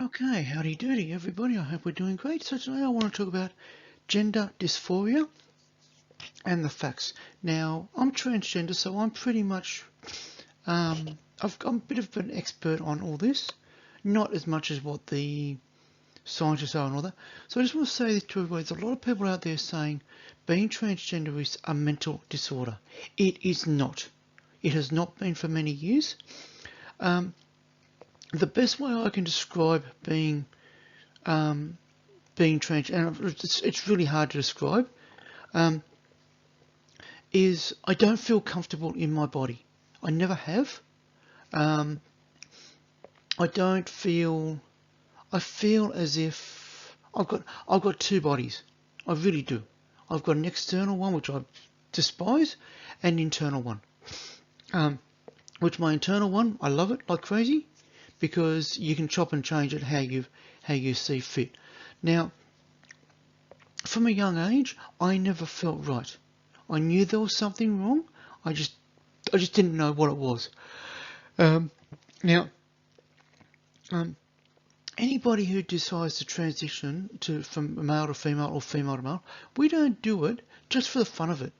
Okay, howdy doody everybody, I hope we're doing great. So today I want to talk about gender dysphoria and the facts. Now, I'm transgender, so I'm pretty much, I'm a bit of an expert on all this. Not as much as what the scientists are and all that. So I just want to say this to everybody, there's a lot of people out there saying being transgender is a mental disorder. It is not. It has not been for many years. The best way I can describe being trans, and it's really hard to describe, is I don't feel comfortable in my body. I never have. I don't feel. I feel as if I've got two bodies. I really do. I've got an external one which I despise, and an internal one. Which my internal one, I love it like crazy, because you can chop and change it how you see fit. Now, from a young age, I never felt right. I knew there was something wrong. I just didn't know what it was. Anybody who decides to transition from male to female or female to male, we don't do it just for the fun of it.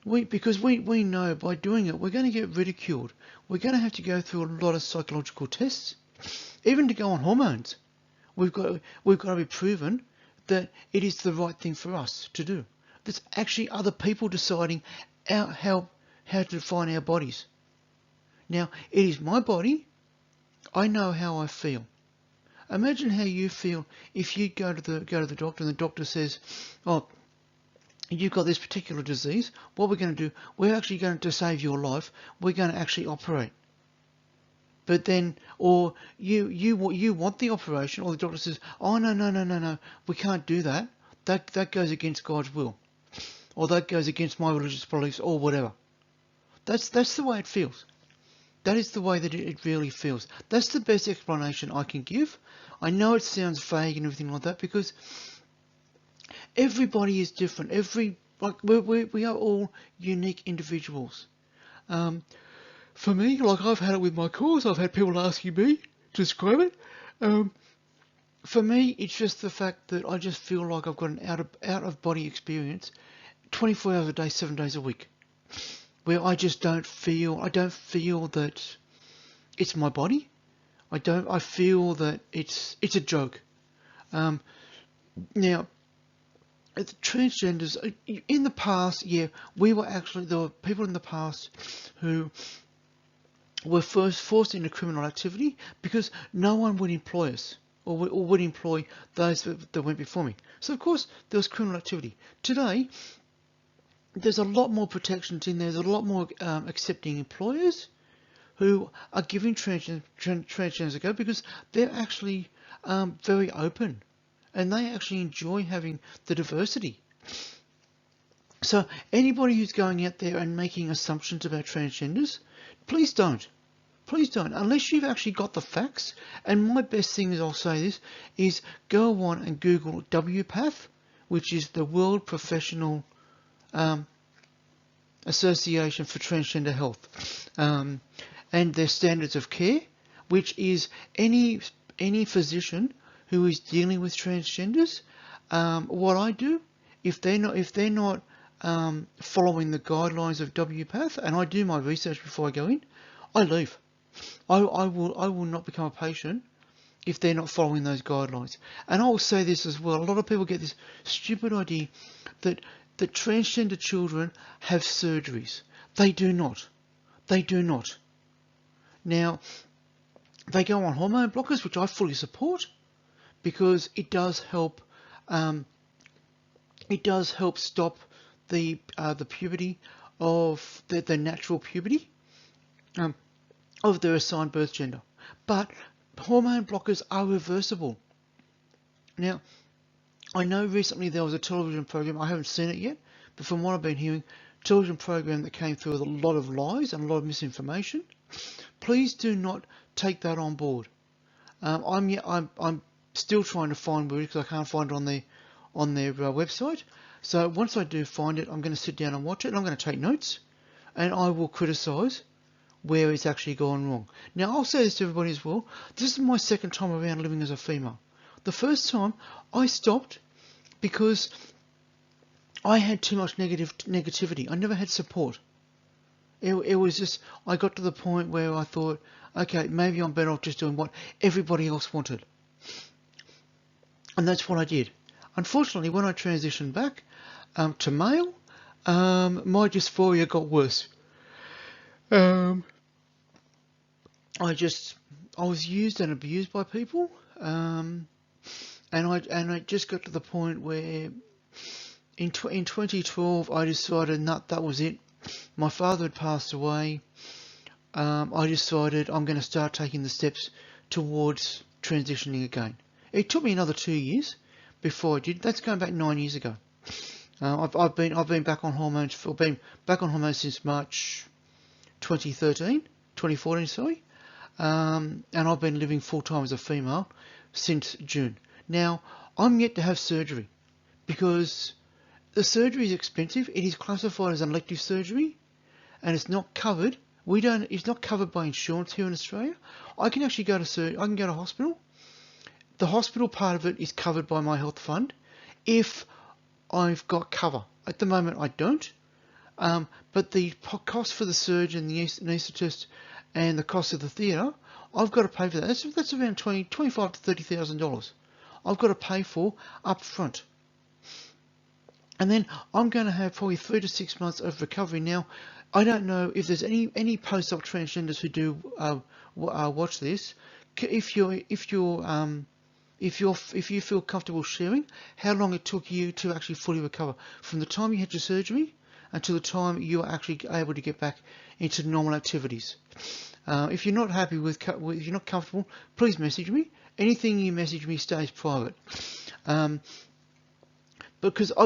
Because we know by doing it, we're going to get ridiculed. We're going to have to go through a lot of psychological tests, even to go on hormones. We've got to be proven that it is the right thing for us to do. There's actually other people deciding how to define our bodies. Now, it is my body. I know how I feel. Imagine how you feel if you go to the doctor and the doctor says, "Oh, you've got this particular disease. What we're going to do, we're actually going to save your life. We're going to actually operate." But then, or you want the operation, or the doctor says, "Oh, no, we can't do that. That goes against God's will, or that goes against my religious beliefs, or whatever." That's the way it feels. That is the way that it really feels. That's the best explanation I can give. I know it sounds vague and everything like that, because everybody is different. We are all unique individuals. For me, like I've had it with my course, I've had people asking me to describe it. For me, it's just the fact that I just feel like I've got an out of body experience, 24 hours a day, 7 days a week, where I just don't feel that it's my body. I feel that it's a joke. Now, transgenders in the past, yeah, there were people in the past who were first forced into criminal activity because no one would employ us, or would employ those that went before me. So of course there was criminal activity. Today, there's a lot more protections in there. There's a lot more accepting employers who are giving transgenders a go, because they're actually very open, and they actually enjoy having the diversity. So anybody who's going out there and making assumptions about transgenders, please don't. Please don't, unless you've actually got the facts. And my best thing is, I'll say this, is go on and Google WPATH, which is the World Professional Association for Transgender Health, and their standards of care, which is any physician who is dealing with transgenders. What I do, if they're not following the guidelines of WPATH, and I do my research before I go in, I leave. I will not become a patient if they're not following those guidelines. And I will say this as well. A lot of people get this stupid idea that transgender children have surgeries. They do not. They do not. Now, they go on hormone blockers, which I fully support, because it does help. It does help stop the puberty of the natural puberty of their assigned birth gender. But hormone blockers are reversible. Now, I know recently there was a television program, I haven't seen it yet, but from what I've been hearing, television program that came through with a lot of lies and a lot of misinformation. Please do not take that on board. I'm still trying to find where it is, because I can't find it on their website. So once I do find it, I'm going to sit down and watch it, and I'm going to take notes, and I will criticise where it's actually gone wrong. Now, I'll say this to everybody as well. This is my second time around living as a female. The first time I stopped because I had too much negativity. I never had support. It was just, I got to the point where I thought, okay, maybe I'm better off just doing what everybody else wanted. And that's what I did. Unfortunately, when I transitioned back to male, my dysphoria got worse. I was used and abused by people, and I just got to the point where in 2012 I decided that was it. My father had passed away. I decided I'm going to start taking the steps towards transitioning again. It took me another 2 years before I did. That's going back 9 years ago. I've been back on hormones since March 2014, sorry. And I've been living full time as a female since June. Now, I'm yet to have surgery because the surgery is expensive. It is classified as an elective surgery, and it's not covered. It's not covered by insurance here in Australia. I can actually go to hospital. The hospital part of it is covered by my health fund if I've got cover. At the moment, I don't. But the cost for the surgeon, the anaesthetist, and the cost of the theatre, I've got to pay for that. That's around $25,000 to $30,000. I've got to pay for up front. And then I'm going to have probably 3 to 6 months of recovery. Now, I don't know if there's any post-op transgenders who do watch this. If you feel comfortable sharing how long it took you to actually fully recover from the time you had your surgery until the time you are actually able to get back into normal activities. If you're not happy if you're not comfortable, please message me. Anything you message me stays private. Because I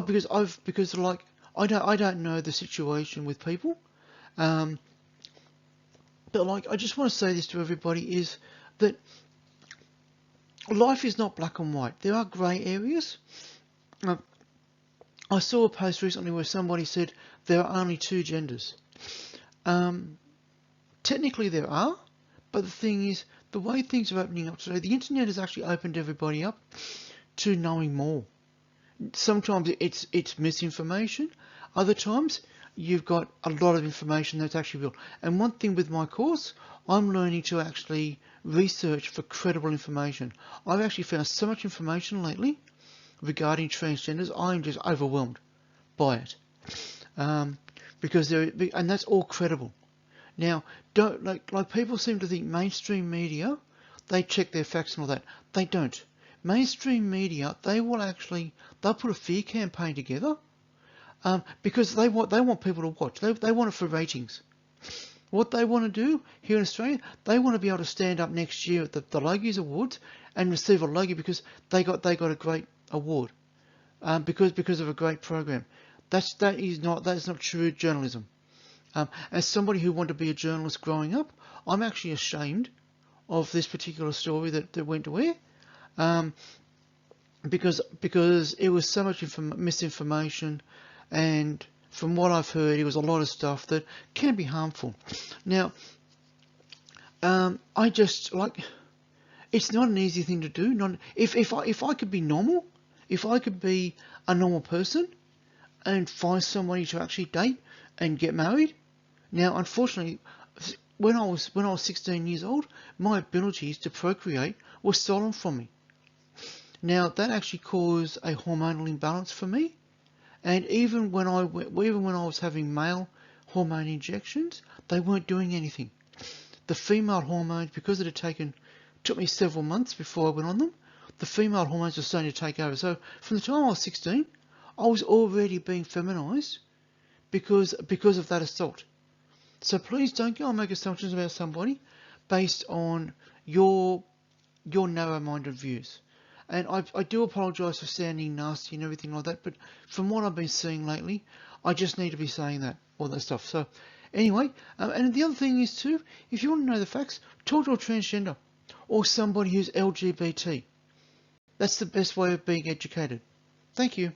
don't know the situation with people. But I just want to say this to everybody is that life is not black and white. There are grey areas. I saw a post recently where somebody said there are only 2 genders. Technically there are, but the thing is, the way things are opening up today, the internet has actually opened everybody up to knowing more. Sometimes it's misinformation. Other times you've got a lot of information that's actually real. And one thing with my course, I'm learning to actually research for credible information. I've actually found so much information lately regarding transgenders, I'm just overwhelmed by it. And that's all credible. Now, don't like people seem to think mainstream media, they check their facts and all that. They don't. Mainstream media, they'll put a fear campaign together because they want people to watch. They want it for ratings. What they want to do here in Australia, they want to be able to stand up next year at the Logies Awards and receive a Logie because they got a great award because of a great program. That's not true journalism. As somebody who wanted to be a journalist growing up, I'm actually ashamed of this particular story that went to air. Because it was so much misinformation, and from what I've heard, it was a lot of stuff that can be harmful. Now, it's not an easy thing to do. If I could be normal, if I could be a normal person and find somebody to actually date and get married. Now, unfortunately, when I was 16 years old, my abilities to procreate were stolen from me. Now, that actually caused a hormonal imbalance for me, and even when I was having male hormone injections, they weren't doing anything. The female hormones, because it took me several months before I went on them, the female hormones were starting to take over. So from the time I was 16, I was already being feminized because of that assault. So please don't go and make assumptions about somebody based on your narrow-minded views. And I do apologise for sounding nasty and everything like that, but from what I've been seeing lately, I just need to be saying all that stuff. So anyway, and the other thing is too, if you want to know the facts, talk to a transgender or somebody who's LGBT. That's the best way of being educated. Thank you.